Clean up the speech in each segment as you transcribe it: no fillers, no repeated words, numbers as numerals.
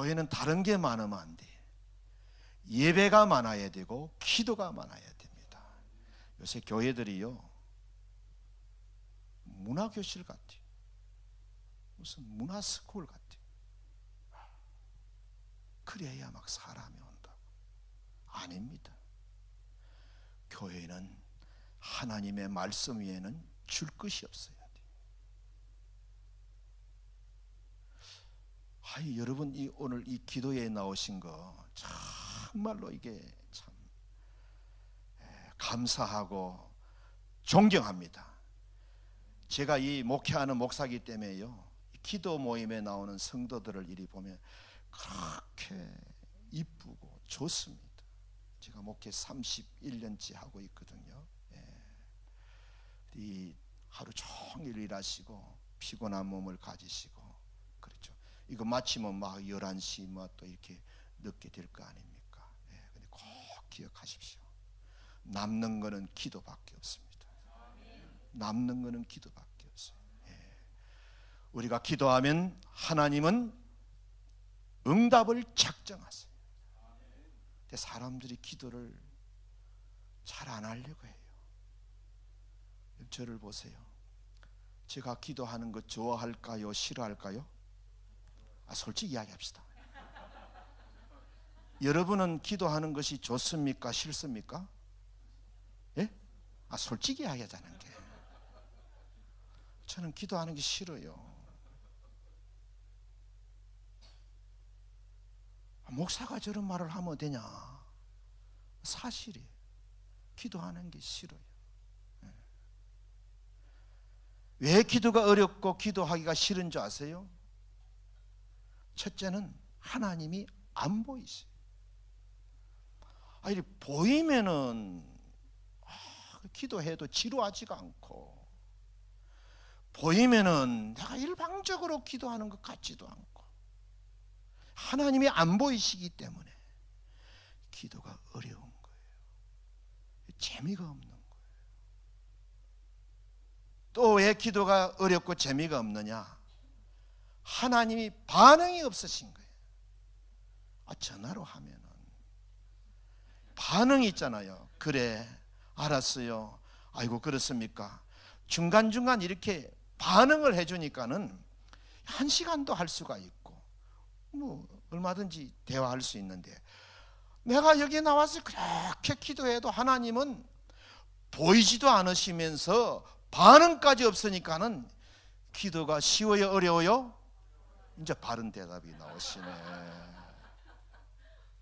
교회는 다른 게 많으면 안 돼. 예배가 많아야 되고 기도가 많아야 됩니다. 요새 교회들이요, 문화교실 같아요. 무슨 문화스쿨 같아요. 그래야 막 사람이 온다. 아닙니다. 교회는 하나님의 말씀 위에는 줄 것이 없어야 돼요. 여러분, 오늘 이 기도에 나오신 거 정말로 이게 참 감사하고 존경합니다. 제가 이 목회하는 목사기 때문에요, 기도 모임에 나오는 성도들을 이리 보면 그렇게 이쁘고 좋습니다. 제가 목회 31년째 하고 있거든요. 이 하루 종일 일하시고 피곤한 몸을 가지시고 그렇죠. 이거 마치면 막 11시 또 이렇게 늦게 될 거 아닙니까? 근데 꼭 기억하십시오. 남는 거는 기도밖에 없습니다. 남는 거는 기도밖에 없어요. 우리가 기도하면 하나님은 응답을 작정하세요. 근데 사람들이 기도를 잘 안 하려고 해요. 저를 보세요. 제가 기도하는 거 좋아할까요? 싫어할까요? 솔직히 이야기합시다. 여러분은 기도하는 것이 좋습니까? 싫습니까? 예? 솔직히 이야기하자는 게. 저는 기도하는 게 싫어요. 목사가 저런 말을 하면 되냐? 사실이 기도하는 게 싫어요. 왜 기도가 어렵고 기도하기가 싫은 줄 아세요? 첫째는 하나님이 안 보이세요. 보이면은 기도해도 지루하지가 않고, 보이면은 내가 일방적으로 기도하는 것 같지도 않고, 하나님이 안 보이시기 때문에 기도가 어려운 거예요. 재미가 없는 거예요. 또 왜 기도가 어렵고 재미가 없느냐? 하나님이 반응이 없으신 거예요. 전화로 하면은 반응이 있잖아요. 그래, 알았어요. 아이고 그렇습니까? 중간중간 이렇게 반응을 해주니까는 1시간도 할 수가 있고 얼마든지 대화할 수 있는데, 내가 여기 나와서 그렇게 기도해도 하나님은 보이지도 않으시면서 반응까지 없으니까는 기도가 쉬워요? 어려워요? 이제 바른 대답이 나오시네.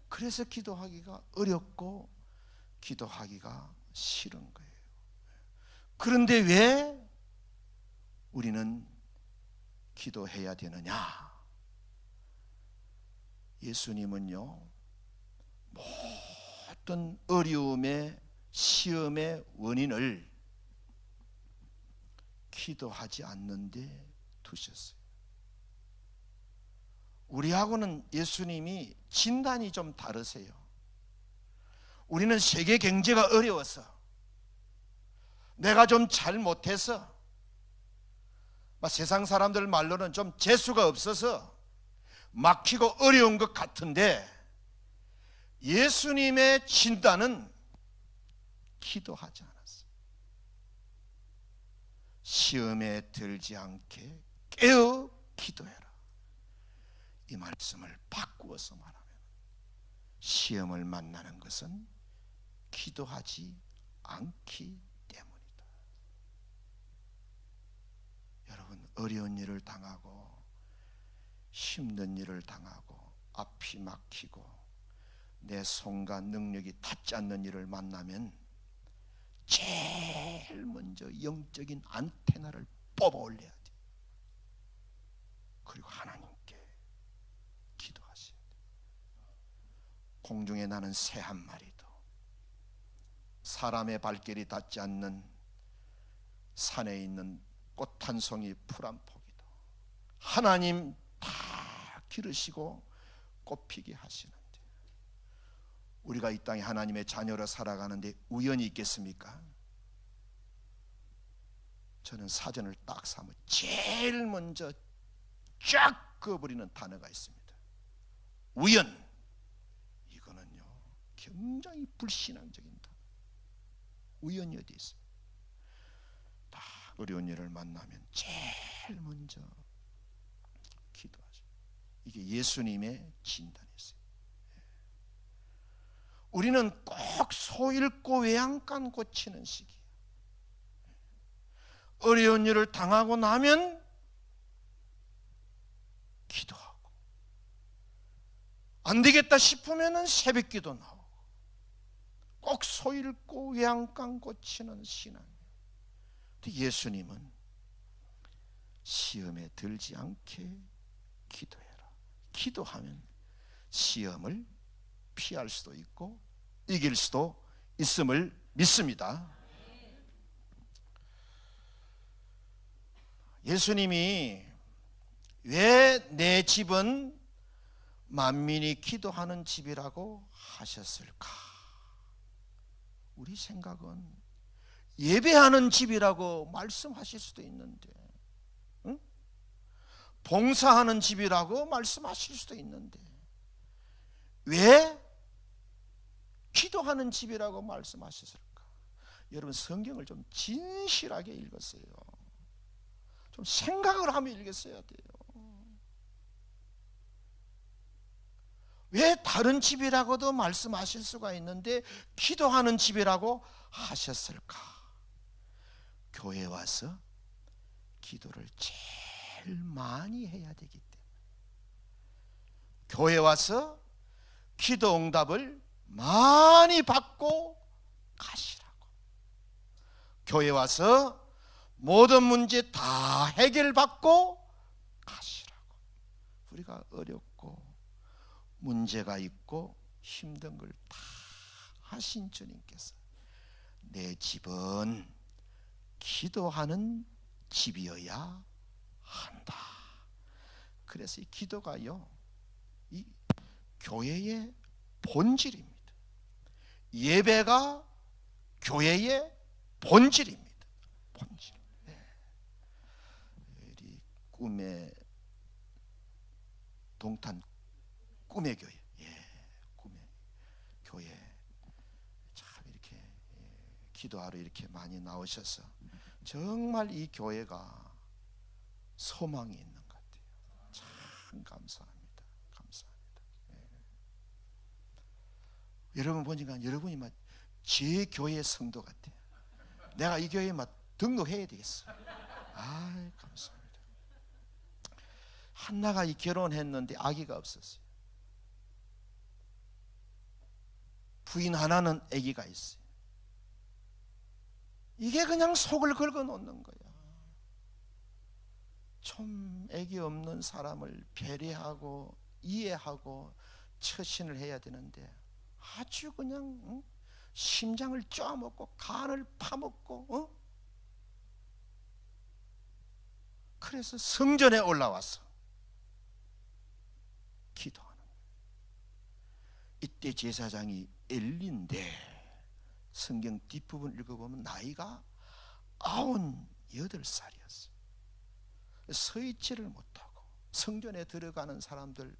그래서 기도하기가 어렵고 기도하기가 싫은 거예요. 그런데 왜 우리는 기도해야 되느냐? 예수님은요, 모든 어려움의 시험의 원인을 기도하지 않는데 두셨어요. 우리하고는 예수님이 진단이 좀 다르세요. 우리는 세계 경제가 어려워서, 내가 좀 잘못해서, 세상 사람들 말로는 좀 재수가 없어서 막히고 어려운 것 같은데, 예수님의 진단은 기도하지 않았어요. 시험에 들지 않게 깨어 기도해라. 이 말씀을 바꾸어서 말하면, 시험을 만나는 것은 기도하지 않기 때문이다. 여러분, 어려운 일을 당하고 힘든 일을 당하고 앞이 막히고 내 손과 능력이 닿지 않는 일을 만나면 제일 먼저 영적인 안테나를 뽑아 올려야 돼. 그리고 하나님께 기도하셔야 돼. 공중에 나는 새 한 마리도, 사람의 발길이 닿지 않는 산에 있는 꽃 한 송이 풀 한 포기도 하나님 다 기르시고 꽃피게 하시는데, 우리가 이 땅에 하나님의 자녀로 살아가는데 우연이 있겠습니까? 저는 사전을 딱 사면 제일 먼저 쫙 그어버리는 단어가 있습니다. 우연, 이거는요 굉장히 불신앙적인 다. 우연이 어디 있어요? 다 어려운 일을 만나면 제일 먼저 기도하죠. 이게 예수님의 진단이었어요. 우리는 꼭 소 잃고 외양간 고치는 시기예요. 어려운 일을 당하고 나면 기도하고, 안 되겠다 싶으면 새벽기도 나오고, 꼭 소 잃고 외양간 고치는 신앙이에요. 예수님은 시험에 들지 않게 기도해라. 기도하면 시험을 피할 수도 있고 이길 수도 있음을 믿습니다. 예수님이 왜 내 집은 만민이 기도하는 집이라고 하셨을까? 우리 생각은 예배하는 집이라고 말씀하실 수도 있는데, 응? 봉사하는 집이라고 말씀하실 수도 있는데, 왜 기도하는 집이라고 말씀하셨을까? 여러분, 성경을 좀 진실하게 읽었어요. 좀 생각을 하며 읽었어야 돼요. 왜 다른 집이라고도 말씀하실 수가 있는데 기도하는 집이라고 하셨을까? 교회 와서 기도를 제일 많이 해야 되기 때문에, 교회 와서 기도 응답을 많이 받고 가시라고, 교회 와서 모든 문제 다 해결받고 가시라고. 우리가 어렵고 문제가 있고 힘든 걸 다 하신 주님께서 내 집은 기도하는 집이어야 한다. 그래서 이 기도가요, 이 교회의 본질입니다. 예배가 교회의 본질입니다. 본질. 우리 꿈의 동탄 꿈의 교회, 꿈의 교회 참 이렇게 기도하러 이렇게 많이 나오셔서 정말 이 교회가 소망이 있는 것 같아요. 참 감사합니다. 감사합니다. 여러분 보니까 여러분이 막 제 교회 성도 같아요. 내가 이 교회에 막 등록해야 되겠어. 아, 감사합니다. 한나가 이 결혼했는데 아기가 없었어요. 부인 하나는 아기가 있어요. 이게 그냥 속을 긁어 놓는 거야. 좀 아기 없는 사람을 배려하고 이해하고 처신을 해야 되는데 아주 그냥 심장을 쪼아먹고 간을 파먹고 그래서 성전에 올라와서 기도하는 거예요. 이때 제사장이 엘리인데 성경 뒷부분 읽어보면 나이가 98살이었어요. 서 있지를 못하고 성전에 들어가는 사람들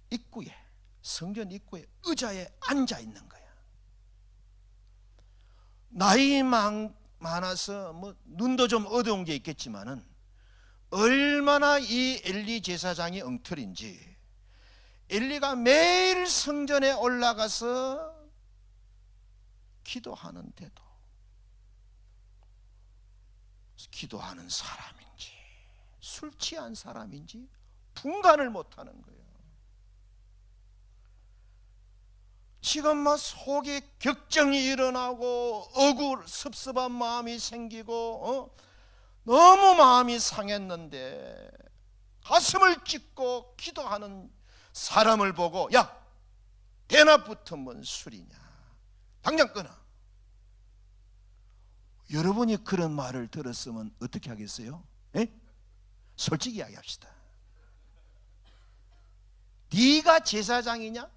입구에, 성전 입구에 의자에 앉아 있는 거야. 나이 많아서 뭐 눈도 좀 어두운 게 있겠지만은 얼마나 이 엘리 제사장이 엉터리인지, 엘리가 매일 성전에 올라가서 기도하는데도 기도하는 사람인지 술 취한 사람인지 분간을 못하는 거예요. 지금 막 속에 격정이 일어나고 섭섭한 마음이 생기고 너무 마음이 상했는데 가슴을 찢고 기도하는 사람을 보고, 야, 대낮부터 뭔 술이냐, 당장 끊어. 여러분이 그런 말을 들었으면 어떻게 하겠어요? 에? 솔직히 이야기합시다. 네가 제사장이냐?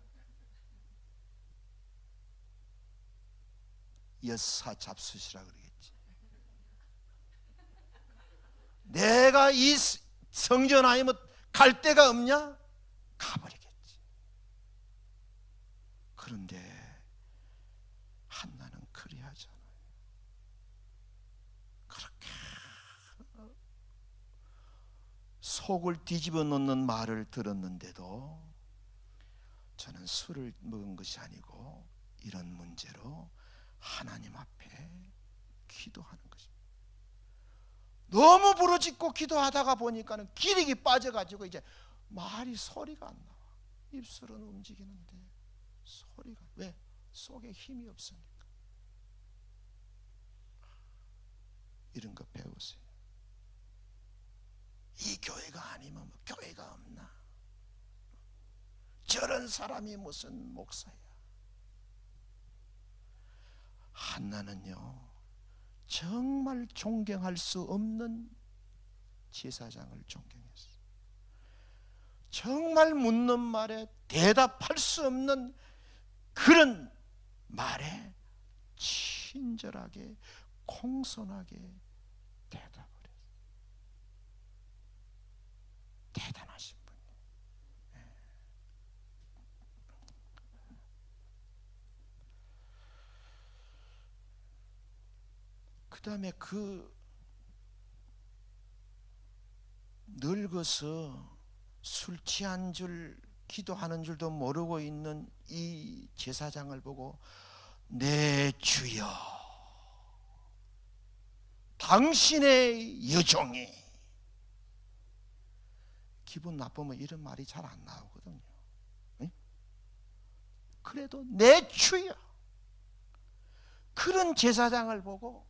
여사 잡수시라 그러겠지. 내가 이 성전 아니면 갈 데가 없냐? 가버리겠지. 그런데 한나는 그리하잖아요. 그렇게 속을 뒤집어 놓는 말을 들었는데도 저는 술을 먹은 것이 아니고 이런 문제로 하나님 앞에 기도하는 것입니다. 너무 부르짖고 기도하다가 보니까는 기력이 빠져가지고 이제 말이 소리가 안 나와. 입술은 움직이는데 소리가, 왜? 속에 힘이 없으니까. 이런 거 배우세요. 이 교회가 아니면 뭐 교회가 없나? 저런 사람이 무슨 목사야? 한나는요, 정말 존경할 수 없는 제사장을 존경했어요. 정말 묻는 말에 대답할 수 없는 그런 말에 친절하게 공손하게 대답을 했어요. 대단하신 분이에요. 그 다음에 그 늙어서 술 취한 줄, 기도하는 줄도 모르고 있는 이 제사장을 보고 내 주여, 당신의 여종이. 기분 나쁘면 이런 말이 잘 안 나오거든요. 응? 그래도 내 주여, 그런 제사장을 보고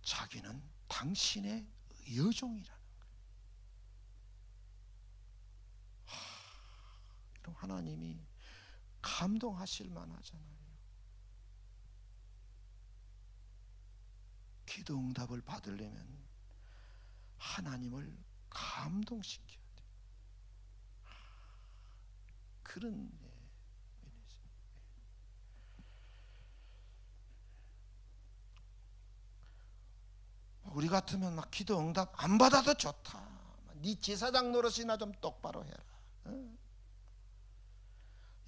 자기는 당신의 여종이라는 거예요. 그럼 하나님이 감동하실 만하잖아요. 기도 응답을 받으려면 하나님을 감동시켜야 돼요. 그런 우리 같으면 막 기도 응답 안 받아도 좋다. 네 제사장 노릇이나 좀 똑바로 해라. 어?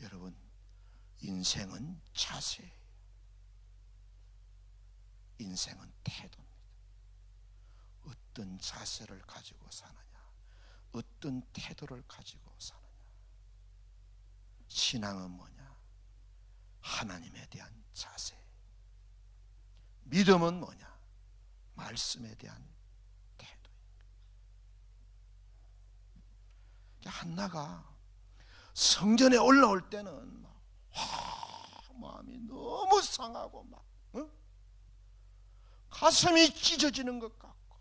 여러분, 인생은 자세, 인생은 태도입니다. 어떤 자세를 가지고 사느냐, 어떤 태도를 가지고 사느냐. 신앙은 뭐냐? 하나님에 대한 자세. 믿음은 뭐냐? 말씀에 대한 태도. 한나가 성전에 올라올 때는 막 마음이 너무 상하고 막 가슴이 찢어지는 것 같고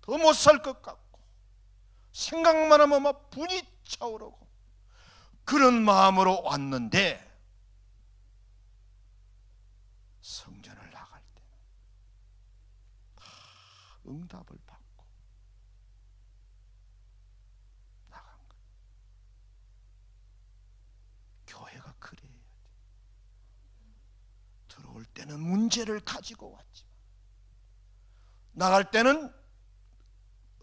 더 못 살 것 같고 생각만 하면 막 분이 차오르고 그런 마음으로 왔는데, 성전을 나갈 때는 응답을 받고 나간 거예요. 교회가 그래야 돼. 들어올 때는 문제를 가지고 왔지만 나갈 때는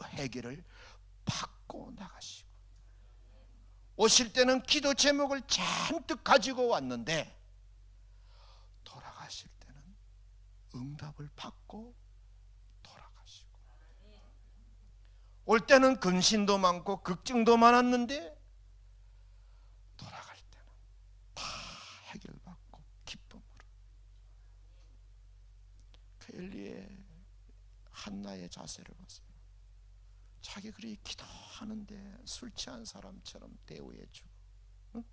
해결을 받고 나가시고, 오실 때는 기도 제목을 잔뜩 가지고 왔는데 돌아가실 때는 응답을 받고 돌아가시고, 올 때는 근심도 많고 걱정도 많았는데 돌아갈 때는 다 해결받고 기쁨으로. 그 엘리의 한나의 자세를 보세요. 자기 그리 기도하는데 술 취한 사람처럼 대우해주고, 응?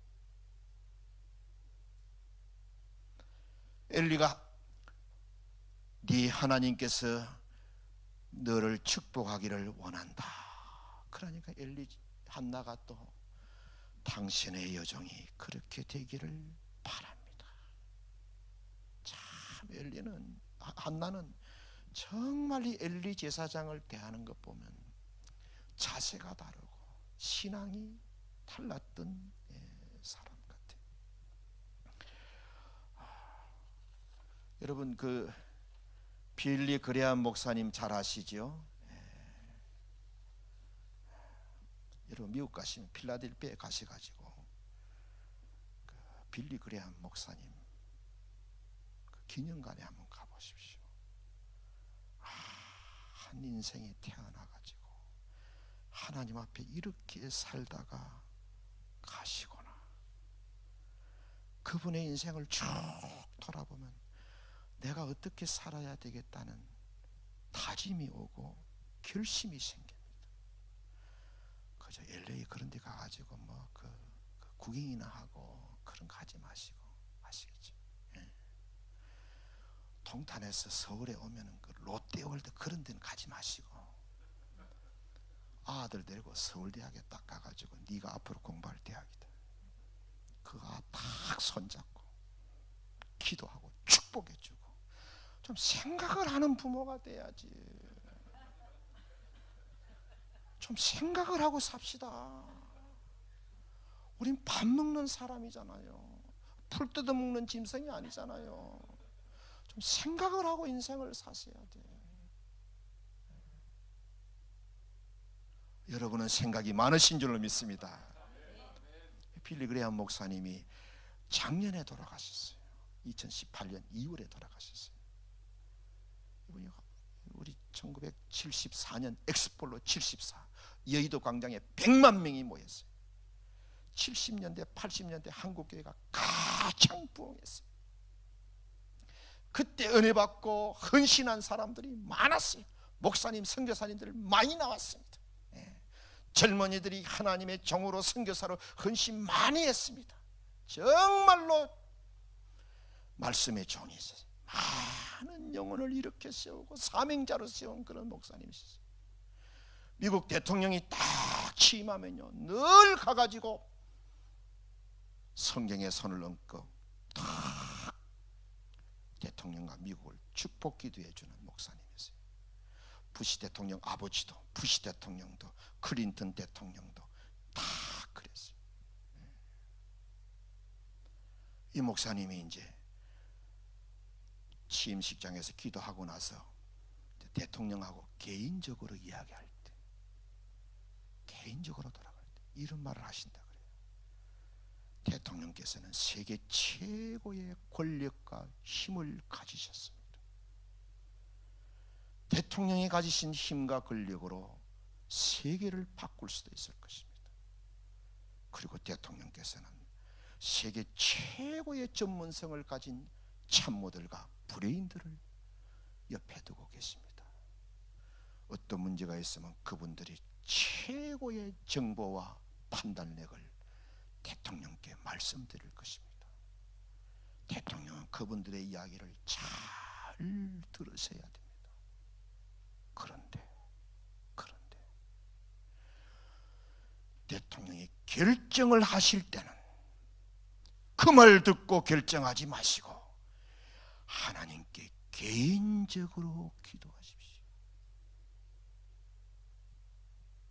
엘리가 네 하나님께서 너를 축복하기를 원한다. 그러니까 엘리 한나가 또 당신의 여종이 그렇게 되기를 바랍니다. 참 엘리는, 한나는 정말 이 엘리 제사장을 대하는 것 보면 자세가 다르고 신앙이 달랐던 사람 같아요. 여러분, 그 빌리 그레암 목사님 잘 아시죠? 여러분 미국 가시면 필라델피아에 가셔가지고 그 빌리 그레함 목사님 그 기념관에 한번 가보십시오. 한 인생이 태어나가지고 하나님 앞에 이렇게 살다가 가시구나. 그분의 인생을 쭉 돌아보면 내가 어떻게 살아야 되겠다는 다짐이 오고 결심이 생깁니다. 그저 LA 그런 데 가가지고 그 구경이나 하고 그런 거 하지 마시고, 아시겠죠? 예. 동탄에서 서울에 오면은 그 롯데월드 그런 데는 가지 마시고 아들 데리고 서울대학에 딱 가가지고 네가 앞으로 공부할 대학이다. 그가 딱 손잡고 기도하고 축복해주고 좀 생각을 하는 부모가 돼야지. 좀 생각을 하고 삽시다. 우린 밥 먹는 사람이잖아요. 풀 뜯어먹는 짐승이 아니잖아요. 좀 생각을 하고 인생을 사셔야 돼. 여러분은 생각이 많으신 줄로 믿습니다. 빌리 그레함 목사님이 작년에 돌아가셨어요. 2018년 2월에 돌아가셨어요. 이분이 우리 1974년 엑스폴로 74 여의도 광장에 100만 명이 모였어요. 70년대 80년대 한국교회가 가장 부흥했어요. 그때 은혜 받고 헌신한 사람들이 많았어요. 목사님 선교사님들 많이 나왔습니다. 젊은이들이 하나님의 종으로 선교사로 헌신 많이 했습니다. 정말로 말씀의 종이 있어요. 많은 영혼을 이렇게 세우고 사명자로 세운 그런 목사님이셨어요. 미국 대통령이 딱 취임하면요 늘 가가지고 성경에 손을 얹고 딱 대통령과 미국을 축복 기도해 주는 목사님이었어요. 부시 대통령 아버지도, 부시 대통령도, 클린턴 대통령도 다 그랬어요. 이 목사님이 이제 취임식장에서 기도하고 나서 대통령하고 개인적으로 이야기할 때, 개인적으로 돌아갈 때 이런 말을 하신다 그래요. 대통령께서는 세계 최고의 권력과 힘을 가지셨습니다. 대통령이 가지신 힘과 권력으로 세계를 바꿀 수도 있을 것입니다. 그리고 대통령께서는 세계 최고의 전문성을 가진 참모들과 브레인들을 옆에 두고 계십니다. 어떤 문제가 있으면 그분들이 최고의 정보와 판단력을 대통령께 말씀드릴 것입니다. 대통령은 그분들의 이야기를 잘 들으셔야 됩니다. 그런데 대통령이 결정을 하실 때는 그 말 듣고 결정하지 마시고 하나님께 개인적으로 기도하십시오.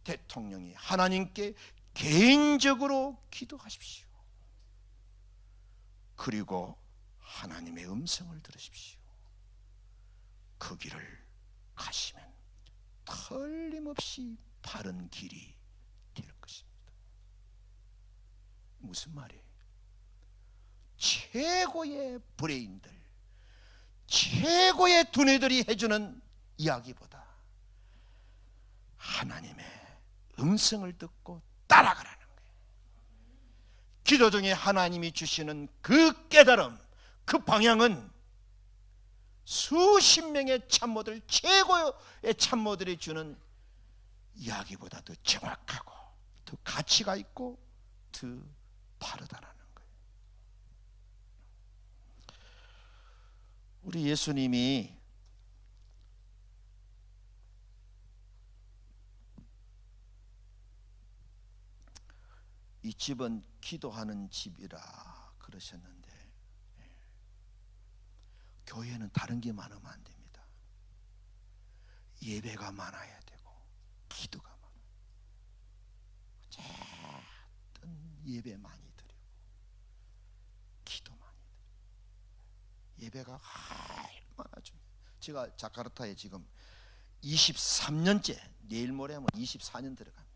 대통령이 하나님께 개인적으로 기도하십시오. 그리고 하나님의 음성을 들으십시오. 그 길을 가시면 틀림없이 바른 길이 될 것입니다. 무슨 말이에요? 최고의 브레인들, 최고의 두뇌들이 해주는 이야기보다 하나님의 음성을 듣고 따라가라는 거예요. 기도 중에 하나님이 주시는 그 깨달음, 그 방향은 수십 명의 참모들, 최고의 참모들이 주는 이야기보다 더 정확하고 더 가치가 있고 더 바르다라는 거예요. 우리 예수님이 이 집은 기도하는 집이라 그러셨는데 교회는 다른 게 많으면 안 됩니다. 예배가 많아야 되고 기도가 많아요. 어쨌든 예배 많이 드리고 기도 많이 드리고 예배가 얼마나 좀 제가 자카르타에 지금 23년째 내일 모레 하면 24년 들어갑니다.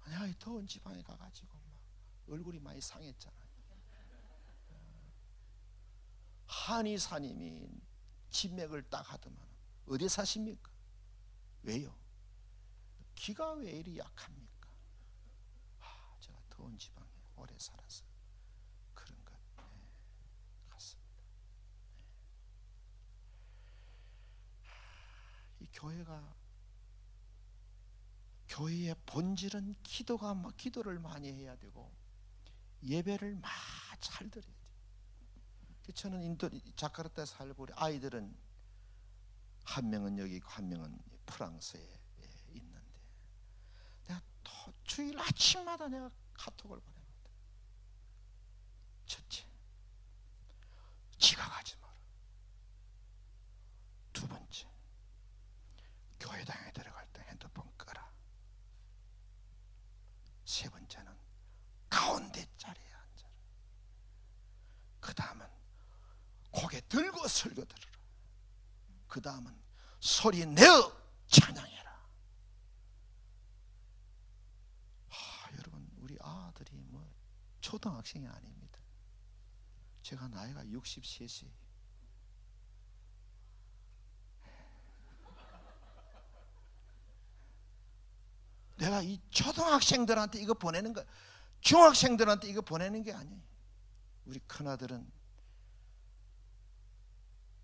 아니 더운 지방에 가가지고 막 얼굴이 많이 상했잖아요. 한의사님이 진맥을 딱 하더만 어디 사십니까? 왜요? 기가 왜 이리 약합니까? 제가 더운 지방에 오래 살아서 그런 것 같습니다. 이 교회의 본질은 기도를 많이 해야 되고 예배를 잘 드려야 돼요. 저는 자카르타에 살고 우리 아이들은 한 명은 여기 있고 한 명은 프랑스에 있는데 내가 주일 아침마다 내가 카톡을 보냅니다. 첫째, 지각하지 마라. 두 번째, 교회당에 들어갈 때 핸드폰 끄라. 세 번째는 가운데 자리에 앉아라. 그 다음은 고개 들고 설교 들으라. 그 다음은 소리 내어 찬양해라. 여러분, 우리 아들이 초등학생이 아닙니다. 제가 나이가 63세예요. 내가 이 초등학생들한테 이거 보내는 거, 중학생들한테 이거 보내는 게 아니에요. 우리 큰아들은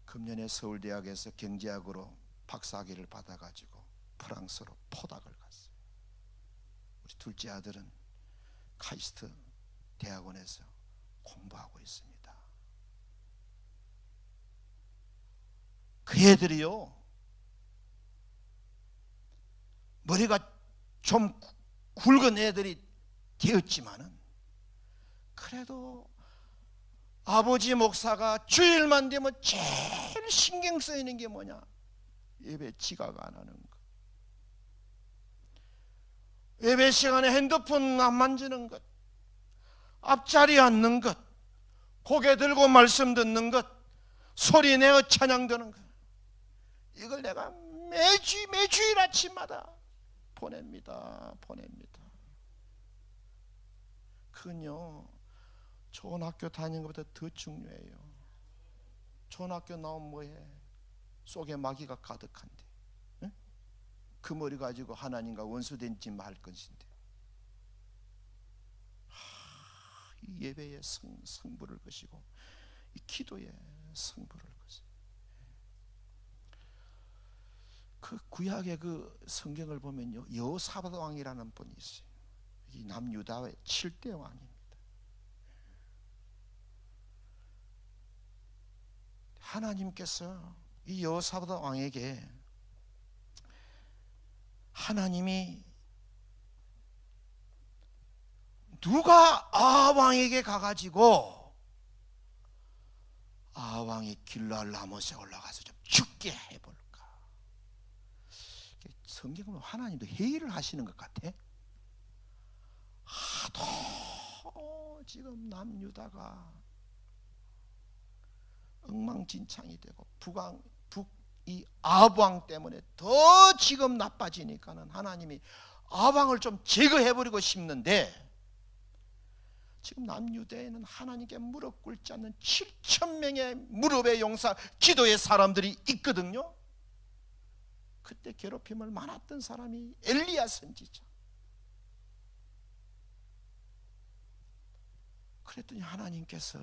금년에 서울대학에서 경제학으로 박사학위를 받아가지고 프랑스로 포닥을 갔어요. 우리 둘째 아들은 카이스트 대학원에서 공부하고 있습니다. 그 애들이요, 머리가 좀 굵은 애들이 되었지만은 그래도 아버지 목사가 주일만 되면 제일 신경 쓰이는 게 뭐냐? 예배 지각 안 하는 것, 예배 시간에 핸드폰 안 만지는 것, 앞자리에 앉는 것, 고개 들고 말씀 듣는 것, 소리 내어 찬양 드는 것, 이걸 내가 매주일 아침마다 보냅니다. 그건요, 좋은 학교 다니는 것보다 더 중요해요. 좋은 학교 나오면 뭐해? 속에 마귀가 가득한데, 응? 그 머리 가지고 하나님과 원수된 짓 할 것인데, 이 예배의 성부를 것이고 이 기도의 성부를 것이. 그 구약의 그 성경을 보면요, 여호사밧 왕이라는 분이 있어요. 이 남유다의 7대 왕입니다. 하나님께서 이 여호사밧 왕에게 하나님이 누가 아합 왕에게 가가지고 아합 왕이 길르앗 라못에 올라가서 좀 죽게 해볼까? 성경은 하나님도 회의를 하시는 것 같아. 하도 지금 남유다가 엉망진창이 되고 북이 아합 왕 때문에 더 지금 나빠지니까는 하나님이 아합 왕을 좀 제거해버리고 싶는데, 지금 남유대에는 하나님께 무릎 꿇지 않는 7,000명의 무릎의 용사, 기도의 사람들이 있거든요. 그때 괴롭힘을 많았던 사람이 엘리야 선지자. 그랬더니 하나님께서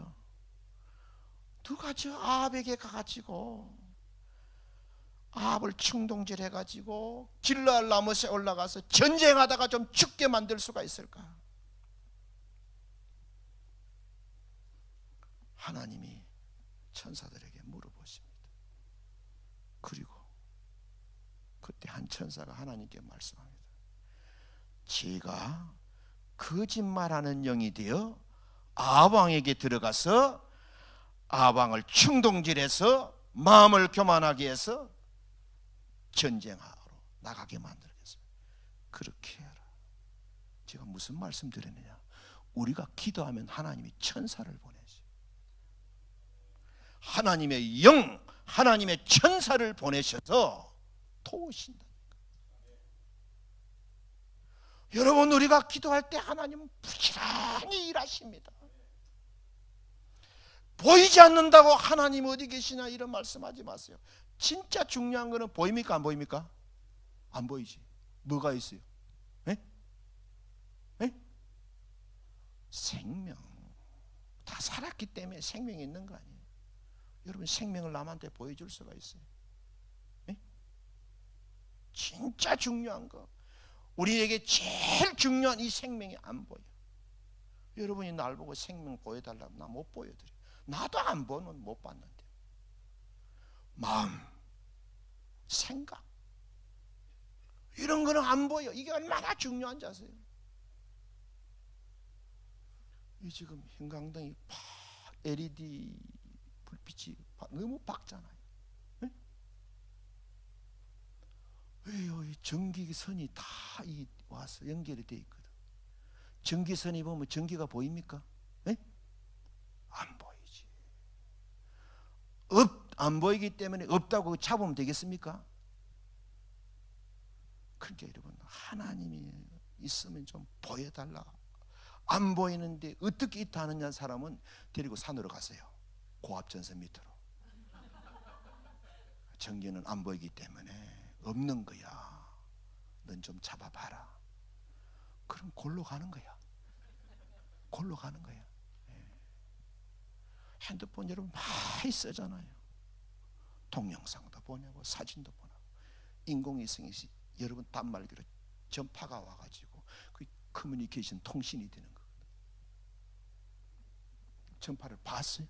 누가 저 아합에게 가가지고 아합을 충동질해가지고 길르앗 라못에 올라가서 전쟁하다가 좀 죽게 만들 수가 있을까? 하나님이 천사들에게 물어보십니다. 그리고 그때 한 천사가 하나님께 말씀합니다. 제가 거짓말하는 영이 되어 아합 왕에게 들어가서 아합 왕을 충동질해서 마음을 교만하게 해서 전쟁하러 나가게 만들겠습니다. 그렇게 해라. 제가 무슨 말씀 드리느냐? 우리가 기도하면 하나님이 천사를 보내시. 하나님의 영, 하나님의 천사를 보내셔서 도우신다니까. 여러분, 우리가 기도할 때 하나님은 부지런히 일하십니다. 보이지 않는다고 하나님 어디 계시냐 이런 말씀하지 마세요. 진짜 중요한 거는 보입니까 안 보입니까? 안 보이지. 뭐가 있어요? 에? 에? 생명. 다 살았기 때문에 생명이 있는 거 아니에요. 여러분, 생명을 남한테 보여줄 수가 있어요. 에? 진짜 중요한 거, 우리에게 제일 중요한 이 생명이 안 보여. 여러분이 날 보고 생명 보여달라면 나 못 보여드려. 나도 안 보면 못 봤는데. 마음, 생각, 이런 거는 안 보여. 이게 얼마나 중요한 자세요. 이 지금 형광등이 LED 불빛이 너무 밝잖아요. 네? 왜요? 이 전기선이 다 와서 연결이 돼 있거든. 전기선이 보면 전기가 보입니까? 네? 안 보이지. 안 보이기 때문에 없다고 잡으면 되겠습니까? 그러니까 여러분, 하나님이 있으면 좀 보여달라. 안 보이는데 어떻게 있다 하느냐 사람은 데리고 산으로 가세요. 고압전선 밑으로. 전기는 안 보이기 때문에 없는 거야. 넌 좀 잡아봐라. 그럼 골로 가는 거야. 골로 가는 거야. 핸드폰 여러분 많이 쓰잖아요. 동영상도 보내고 사진도 보내고. 인공위성이 여러분 단말기로 전파가 와가지고 그 커뮤니케이션 통신이 되는 거거든. 전파를 봤어요?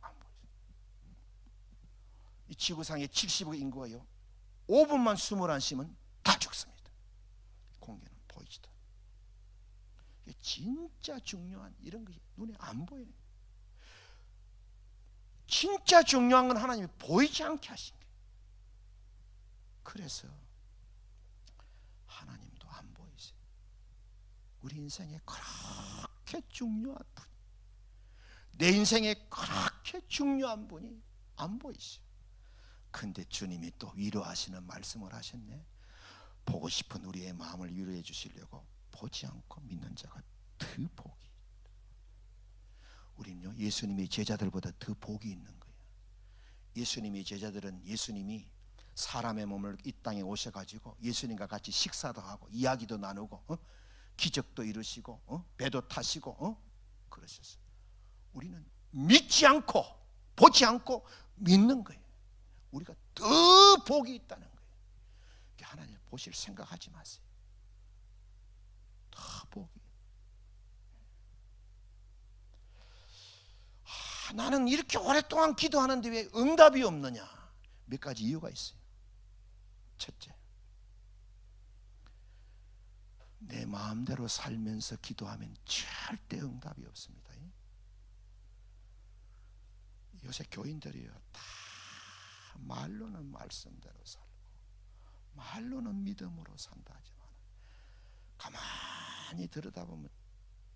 안 보이죠. 이 지구상에 70억 인구가요 5분만 숨을 안 쉬면 다 죽습니다. 공기는 보이지도. 이게 진짜 중요한 이런 것이 눈에 안 보이는 거예요. 진짜 중요한 건 하나님이 보이지 않게 하신 거예요. 그래서 하나님도 안 보이세요. 우리 인생에 그렇게 중요한 분, 내 인생에 그렇게 중요한 분이 안 보이세요. 근데 주님이 또 위로하시는 말씀을 하셨네. 보고 싶은 우리의 마음을 위로해 주시려고 보지 않고 믿는 자가 더 복이. 우리는요, 예수님의 제자들보다 더 복이 있는 거예요. 예수님의 제자들은 예수님이 사람의 몸을 이 땅에 오셔가지고 예수님과 같이 식사도 하고 이야기도 나누고 기적도 이루시고 배도 타시고 그러셨어요. 우리는 믿지 않고 보지 않고 믿는 거예요. 우리가 더 복이 있다는 거예요. 하나님 보실 생각하지 마세요. 더 복이. 나는 이렇게 오랫동안 기도하는데 왜 응답이 없느냐? 몇 가지 이유가 있어요. 첫째, 내 마음대로 살면서 기도하면 절대 응답이 없습니다. 요새 교인들이요, 다 말로는 말씀대로 살고 말로는 믿음으로 산다 하지만 가만히 들여다보면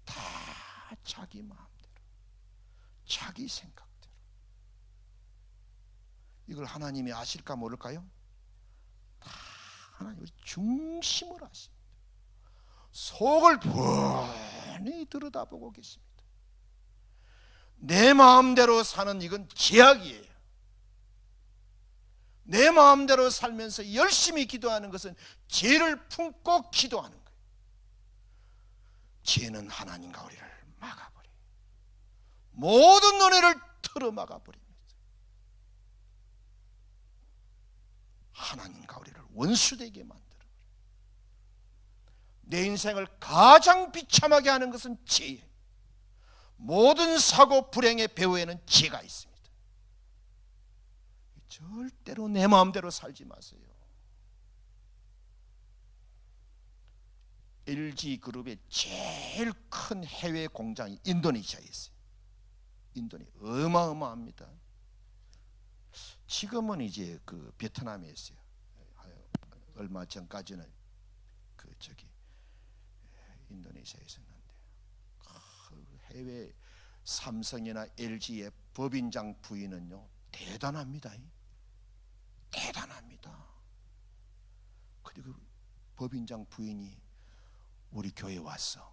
다 자기 마음대로, 자기 생각대로. 이걸 하나님이 아실까 모를까요? 다 하나님 중심을 아십니다. 속을 뻔히 들여다보고 계십니다. 내 마음대로 사는 이건 죄악이에요. 내 마음대로 살면서 열심히 기도하는 것은 죄를 품고 기도하는 거예요. 죄는 하나님과 우리를 막아버려요. 모든 은혜를 틀어막아버립니다. 하나님과 우리를 원수되게 만들어버려요. 내 인생을 가장 비참하게 하는 것은 죄예요. 모든 사고 불행의 배후에는 죄가 있습니다. 절대로 내 마음대로 살지 마세요. LG그룹의 제일 큰 해외 공장이 인도네시아에 있어요. 인도네시아 어마어마합니다. 지금은 이제 그 베트남에 있어요. 얼마 전까지는 그 인도네시아에 있었는데 해외 삼성이나 LG의 법인장 부인은요 대단합니다. 대단합니다. 그리고 법인장 부인이 우리 교회에 왔어.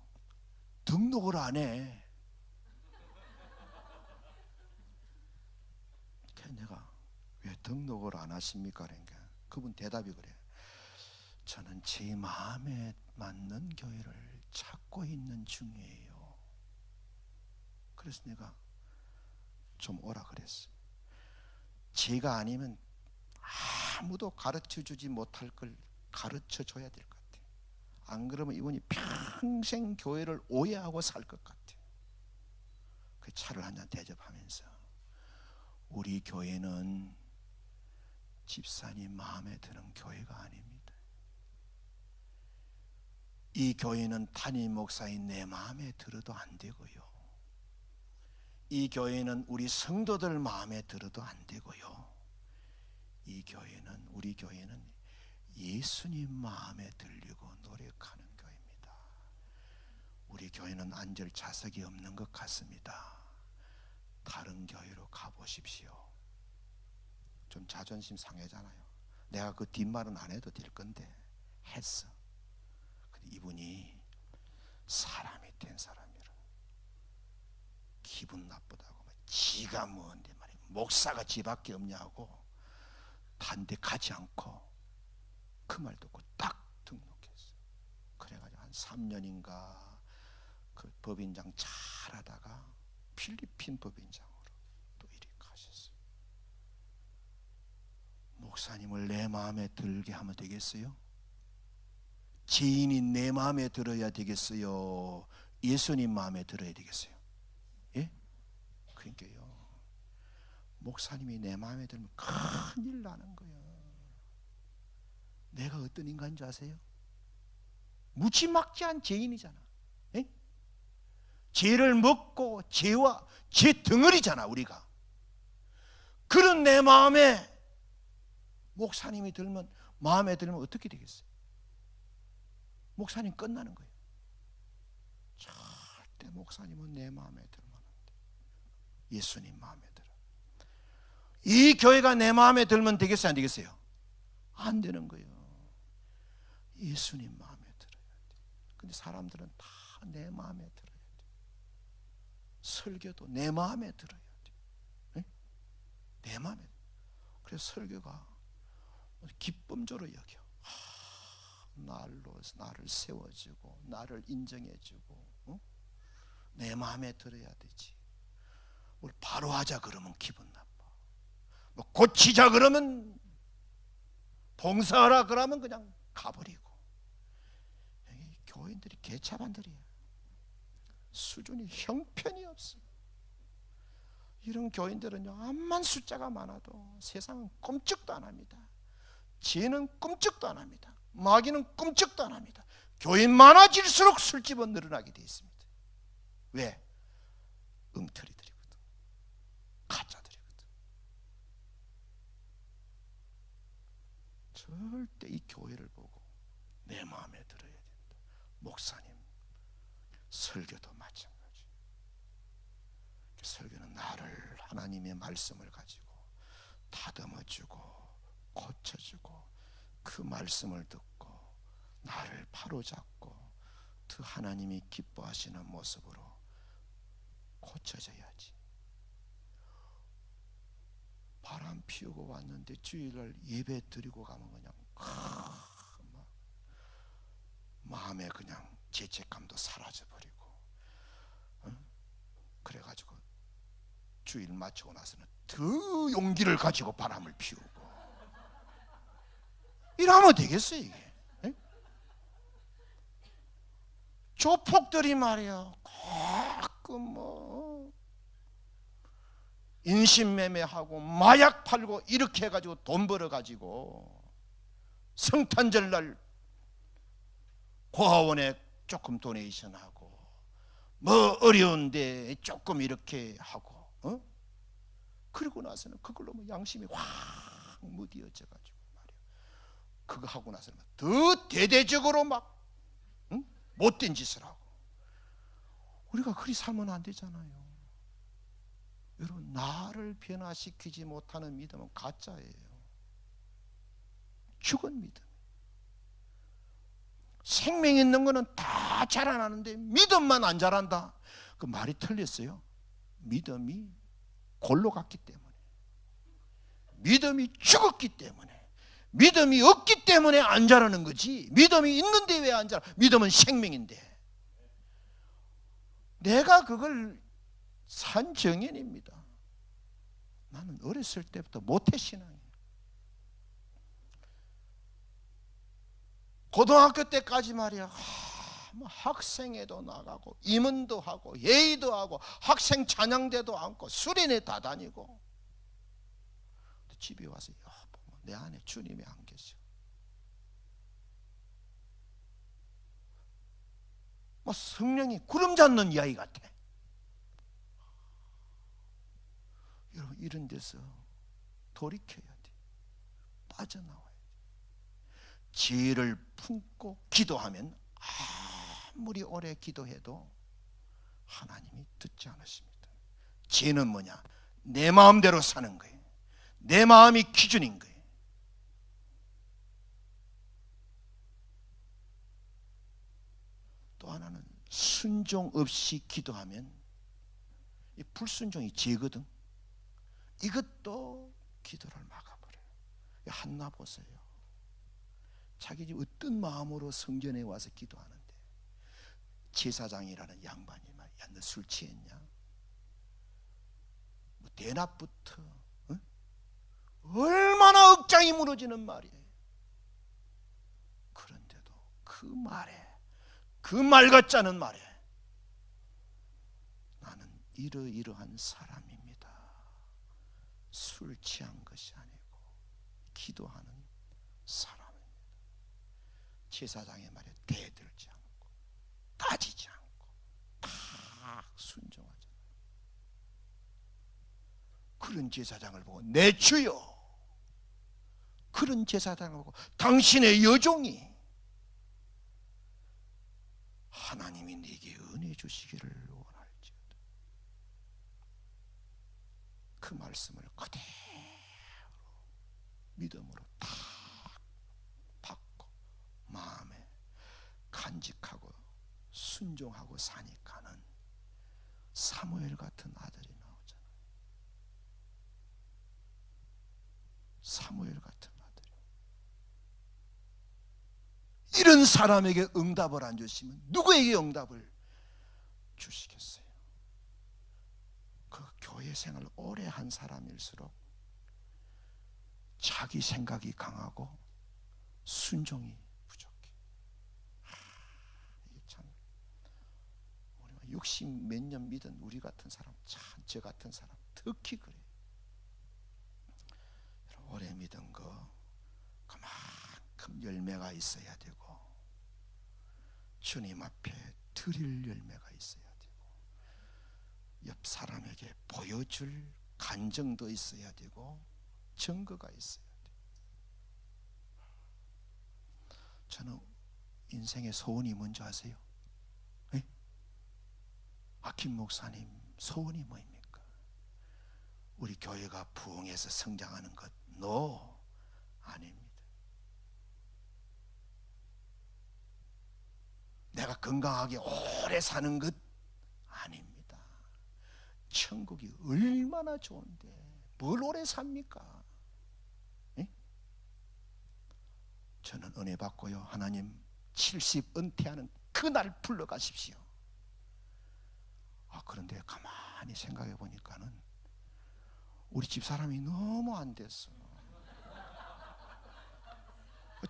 등록을 안 해. 내가 왜 등록을 안 하십니까? 그러니까 그분 대답이 그래. 저는 제 마음에 맞는 교회를 찾고 있는 중이에요. 그래서 내가 좀 오라 그랬어. 제가 아니면 아무도 가르쳐 주지 못할 걸 가르쳐 줘야 될 것 같아. 안 그러면 이분이 평생 교회를 오해하고 살 것 같아. 그 차를 한잔 대접하면서, 우리 교회는 집사님 마음에 드는 교회가 아닙니다. 이 교회는 담임 목사인 내 마음에 들어도 안 되고요. 이 교회는 우리 성도들 마음에 들어도 안 되고요. 우리 교회는 예수님 마음에 들리고 노력하는 교회입니다. 우리 교회는 앉을 좌석이 없는 것 같습니다. 다른 교회로 가보십시오. 좀 자존심 상하잖아요. 내가 그 뒷말은 안 해도 될 건데 했어. 근데 이분이 사람이 된 사람이라 기분 나쁘다고, 지가 뭔데 말이야, 목사가 지밖에 없냐고 단 데 가지 않고 그 말 듣고 딱 등록했어. 그래가지고 한 3년인가 그 법인장 잘하다가 필리핀 법인장으로 또 이리 가셨어요. 목사님을 내 마음에 들게 하면 되겠어요? 지인이 내 마음에 들어야 되겠어요? 예수님 마음에 들어야 되겠어요? 예? 그러니까요, 목사님이 내 마음에 들면 큰일 나는 거예요. 내가 어떤 인간인 줄 아세요? 무지막지한 죄인이잖아. 예? 죄를 먹고 죄와 죄 덩어리잖아 우리가. 그런 내 마음에 목사님이 들면, 마음에 들면 어떻게 되겠어요? 목사님 끝나는 거예요. 절대 목사님은 내 마음에 들면 안 돼. 예수님 마음에 들어. 이 교회가 내 마음에 들면 되겠어요, 안 되겠어요? 안 되는 거예요. 예수님 마음에 들어야 돼. 근데 사람들은 다 내 마음에 들어야 돼. 설교도 내 마음에 들어야 돼. 네? 내 마음에. 그래서 설교가 기쁨조로 여겨. 나를 세워주고 나를 인정해주고, 내 마음에 들어야 되지. 뭘 바로 하자 그러면 기분 나빠. 뭐 고치자 그러면, 봉사하라 그러면 그냥 가버리고. 교인들이 개차반들이야. 수준이 형편이 없어. 이런 교인들은요, 암만 숫자가 많아도 세상은 꼼찍도 안 합니다. 죄는 꼼찍도 안 합니다. 마귀는 꼼찍도 안 합니다. 교인 많아질수록 술집은 늘어나게 되어 있습니다. 왜? 엉터리들이거든. 가짜들이거든. 절대 이 교회를 보고 내 마음에 들어야 된다. 목사님, 설교도 마찬가지. 설교는 나를 하나님의 말씀을 가지고 다듬어주고 고쳐주고, 그 말씀을 듣고 나를 바로잡고 그 하나님이 기뻐하시는 모습으로 고쳐져야지. 바람 피우고 왔는데 주일날 예배 드리고 가면 그냥 마음에 그냥 죄책감도 사라져버리고, 그래가지고 주일 마치고 나서는 더 용기를 가지고 바람을 피우고, 이러면 되겠어요 이게? 에? 조폭들이 말이야 가끔 뭐 인신매매하고 마약 팔고 이렇게 해가지고 돈 벌어가지고 성탄절날 고아원에 조금 도네이션하고, 뭐 어려운데 조금 이렇게 하고, 그리고 나서는 그걸로 뭐 양심이 확 무디어져가지고 말이야, 그거 하고 나서는 더 대대적으로 막 못된 짓을 하고. 우리가 그리 살면 안 되잖아요. 여러분, 나를 변화시키지 못하는 믿음은 가짜예요. 죽은 믿음. 생명 있는 거는 다 자라나는데 믿음만 안 자란다. 그 말이 틀렸어요. 믿음이 골로 갔기 때문에, 믿음이 죽었기 때문에, 믿음이 없기 때문에 안 자라는 거지. 믿음이 있는데 왜 안 자라? 믿음은 생명인데. 내가 그걸 산 정인입니다. 나는 어렸을 때부터 모태신앙이에요. 고등학교 때까지 말이야, 학생회도 나가고 임원도 하고 예의도 하고 학생 찬양대도 앉고 수련회 다 다니고, 집에 와서 내 안에 주님이 안 계셔. 뭐 성령이 구름 잡는 이야기 같아. 여러분, 이런 데서 돌이켜야 돼. 빠져나와야 돼. 죄를 품고 기도하면 아무리 오래 기도해도 하나님이 듣지 않으십니다. 죄는 뭐냐? 내 마음대로 사는 거예요. 내 마음이 기준인 거예요. 또 하나는 순종 없이 기도하면, 이 불순종이 죄거든. 이것도 기도를 막아버려요. 한나 보세요. 자기 집 어떤 마음으로 성전에 와서 기도하는데 제사장이라는 양반이 말이야, 너 술 취했냐? 뭐 대낮부터 얼마나 억장이 무너지는 말이에요. 그런데도 그 말에, 그 말 같지 않은 말에, 나는 이러이러한 사람입니다. 술 취한 것이 아니고 기도하는 사람입니다. 제사장의 말에 대들지 않고 따지지 않고 다 순종하잖아요. 그런 제사장을 보고 내 주여, 그런 제사장을 보고 당신의 여종이 하나님이 네게 은혜 주시기를 원할지어다. 그 말씀을 그대로 믿음으로 다 받고 마음에 간직하고 순종하고 사니까는 사무엘 같은 아들이 나오잖아요. 사무엘 같은 아들이. 이런 사람에게 응답을 안 주시면 누구에게 응답을 주시겠어요? 그 교회 생활을 오래 한 사람일수록 자기 생각이 강하고 순종이 부족해. 이게 참, 우리 60 몇 년 믿은 우리 같은 사람, 참 저 같은 사람 특히 그래. 오래 믿은 거 그만큼 열매가 있어야 되고, 주님 앞에 드릴 열매가 있어야 되고, 옆 사람에게 보여줄 간정도 있어야 되고, 증거가 있어야 돼요. 저는 인생의 소원이 뭔지 아세요? 네? 김 목사님 소원이 뭐입니까? 우리 교회가 부흥해서 성장하는 것? No, 아닙니다. 내가 건강하게 오래 사는 것? 아닙니다. 천국이 얼마나 좋은데 뭘 오래 삽니까? 저는 은혜 받고요, 하나님 70 은퇴하는 그날 불러가십시오. 그런데 가만히 생각해 보니까는 우리 집사람이 너무 안 됐어.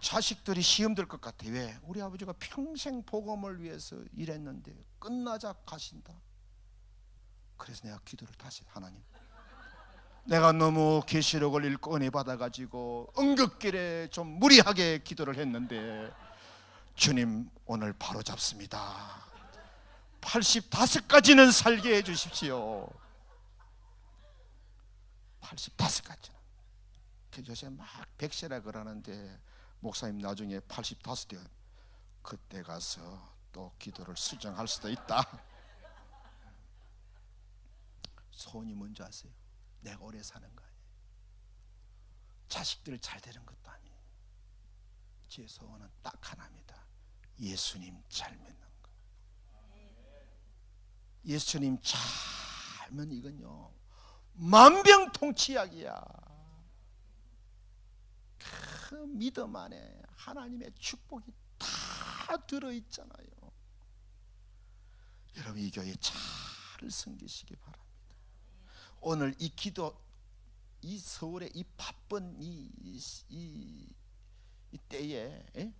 자식들이 시험 들 것 같아. 왜? 우리 아버지가 평생 복음을 위해서 일했는데 끝나자 가신다. 그래서 내가 기도를 다시, 하나님, 내가 너무 계시록을 읽고 은혜 받아가지고 응급길에 좀 무리하게 기도를 했는데, 주님 오늘 바로 잡습니다. 85까지는 살게 해주십시오. 85까지는. 요새 막 100세라 그러는데, 목사님 나중에 85대 그때 가서 또 기도를 수정할 수도 있다. 소원이 뭔지 아세요? 내가 오래 사는 거 아니에요. 자식들 잘 되는 것도 아니에요. 제 소원은 딱 하나입니다. 예수님 잘 믿는 거. 예수님 잘 믿는 이건요 만병통치약이야. 그 믿음 안에 하나님의 축복이 다 들어있잖아요. 여러분 이 교회 잘 섬기시기 바랍니다. 오늘 이 기도, 이 서울의 이 바쁜 이 때에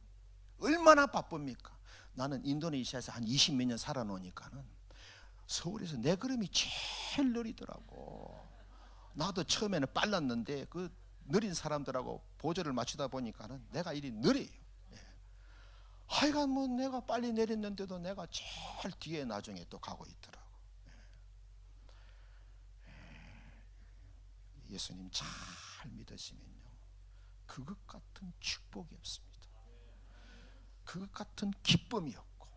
얼마나 바쁩니까? 나는 인도네시아에서 한 20몇 년 살아놓으니까는 서울에서 내 걸음이 제일 느리더라고. 나도 처음에는 빨랐는데 그 느린 사람들하고 보조를 맞추다 보니까는 내가 일이 느려요. 하여간 뭐 내가 빨리 내렸는데도 내가 제일 뒤에 나중에 또 가고 있더라고. 예수님 잘 믿으시면요 그것 같은 축복이 없습니다. 그것 같은 기쁨이 없고,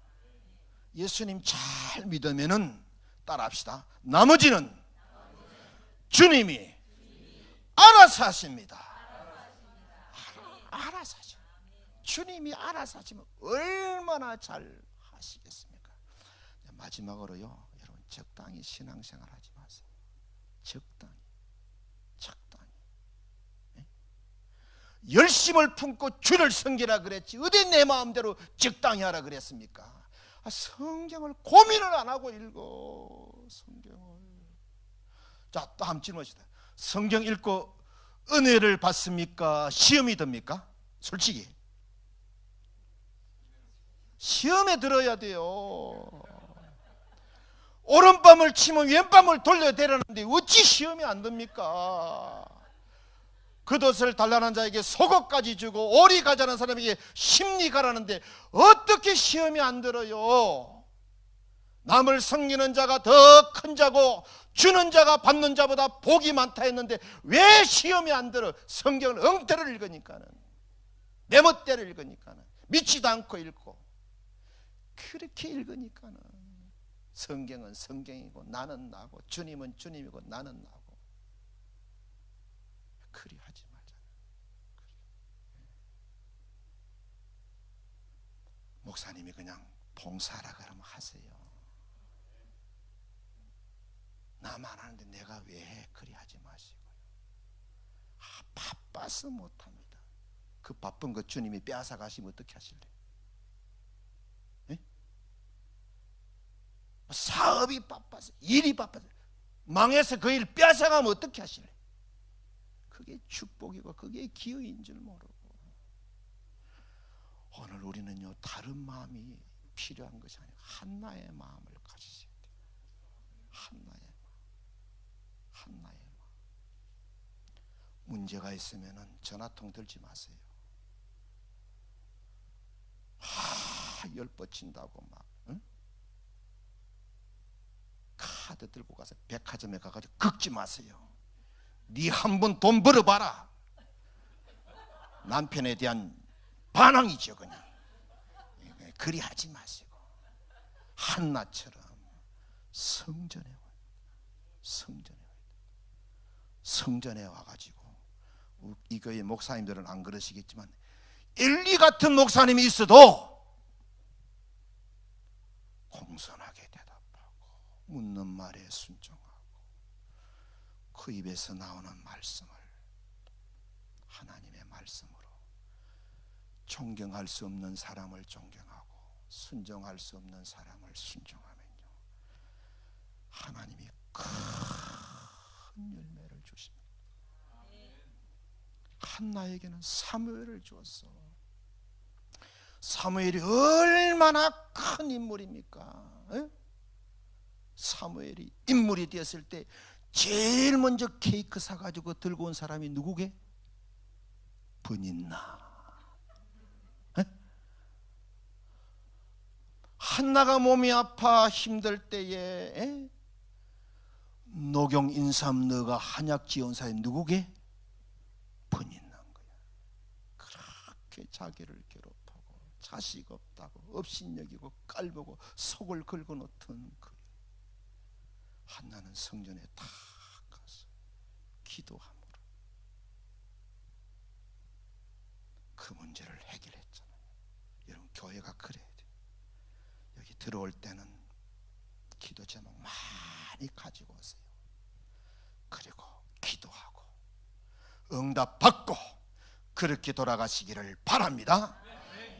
예수님 잘 믿으면은 따라합시다. 나머지는 주님이 알아서 하십니다. 알아서 하죠. 주님이 알아서 하시면 얼마나 잘 하시겠습니까? 마지막으로요, 여러분 적당히 신앙생활 하지 마세요. 적당히. 열심을 품고 주를 섬기라 그랬지 어디 내 마음대로 적당히 하라 그랬습니까? 성경을 고민을 안 하고 읽어. 성경을. 자, 또 한번 질문합시다. 성경 읽고 은혜를 받습니까? 시험이 듭니까? 솔직히 시험에 들어야 돼요. 오른밤을 치면 왼밤을 돌려대라는데 어찌 시험이 안 듭니까? 겉옷을 달라는 자에게 속옷까지 주고 오리 가자는 사람에게 심리 가라는데 어떻게 시험이 안 들어요? 남을 섬기는 자가 더 큰 자고 주는 자가 받는 자보다 복이 많다 했는데 왜 시험이 안 들어? 성경을 엉터리로 읽으니까는, 내 멋대로 읽으니까는, 믿지도 않고 읽고 그렇게 읽으니까는 성경은 성경이고 나는 나고 주님은 주님이고 나는 나고. 그리 하지 말잖아. 목사님이 그냥 봉사하라 그러면 하세요. 나만 하는데 내가 왜 해? 그리 하지 마시고요. 바빠서 못합니다. 그 바쁜 거 주님이 빼앗아 가시면 어떻게 하실래요? 사업이 바빠서, 일이 바빠서 망해서 그 일 빼앗아 가면 어떻게 하실래요? 그게 축복이고 그게 기회인 줄 모르고. 오늘 우리는요 다른 마음이 필요한 것이 아니고 한나의 마음을 가지셔야 돼요. 한나의 마음. 문제가 있으면은 전화통 들지 마세요. 열뻗친다고 막 카드 들고 가서 백화점에 가가지고 긁지 마세요. 네 한 번 돈 벌어봐라. 남편에 대한 반항이죠. 그냥 그리 하지 마시고 한나처럼 성전에 와요. 성전에 와가지고, 이 교회 목사님들은 안 그러시겠지만 엘리 같은 목사님이 있어도 공손하게 대답하고 묻는 말에 순종하고 그 입에서 나오는 말씀을 하나님의 말씀으로 존경할 수 없는 사람을 존경하고 순종할 수 없는 사람을 순종하면요 하나님이 큰 열매를 주십니다. 한나에게는 사무엘을 주었어. 사무엘이 얼마나 큰 인물입니까? 사무엘이 인물이 되었을 때 제일 먼저 케이크 사가지고 들고 온 사람이 누구게? 브닌나. 한나가 몸이 아파 힘들 때에 노경 인삼 너가 한약 지은 사람이 누구게? 브닌나인 거야. 그렇게 자기를 괴롭히고 자식 없다고 업신여기고 깔보고 속을 긁어놓던 그 한나는 성전에 다 가서 기도함으로 그 문제를 해결했잖아요. 여러분 교회가 그래야 돼요. 들어올 때는 기도 제목 많이 가지고 오세요. 그리고 기도하고 응답받고 그렇게 돌아가시기를 바랍니다.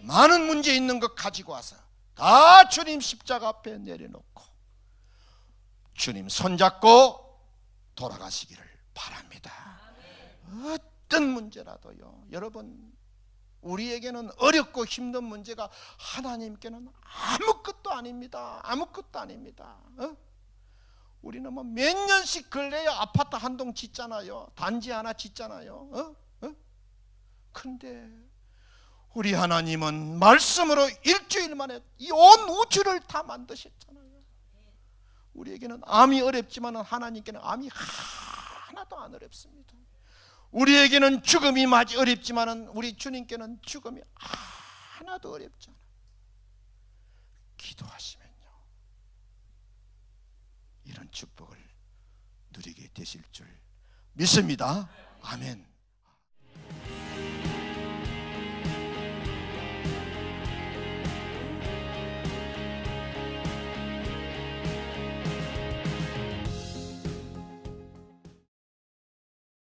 많은 문제 있는 것 가지고 와서 다 주님 십자가 앞에 내려놓고 주님 손잡고 돌아가시기를 바랍니다. 어떤 문제라도요, 여러분, 우리에게는 어렵고 힘든 문제가 하나님께는 아무것도 아닙니다. 아무것도 아닙니다. 우리는 뭐 몇 년씩 걸려야 아파트 한 동 짓잖아요. 단지 하나 짓잖아요. 그런데 우리 하나님은 말씀으로 일주일 만에 이 온 우주를 다 만드셨잖아요. 우리에게는 암이 어렵지만 하나님께는 암이 하나도 안 어렵습니다. 우리에게는 죽음이 마치 어렵지만 우리 주님께는 죽음이 하나도 어렵지 않아요. 기도하시면요, 이런 축복을 누리게 되실 줄 믿습니다. 아멘.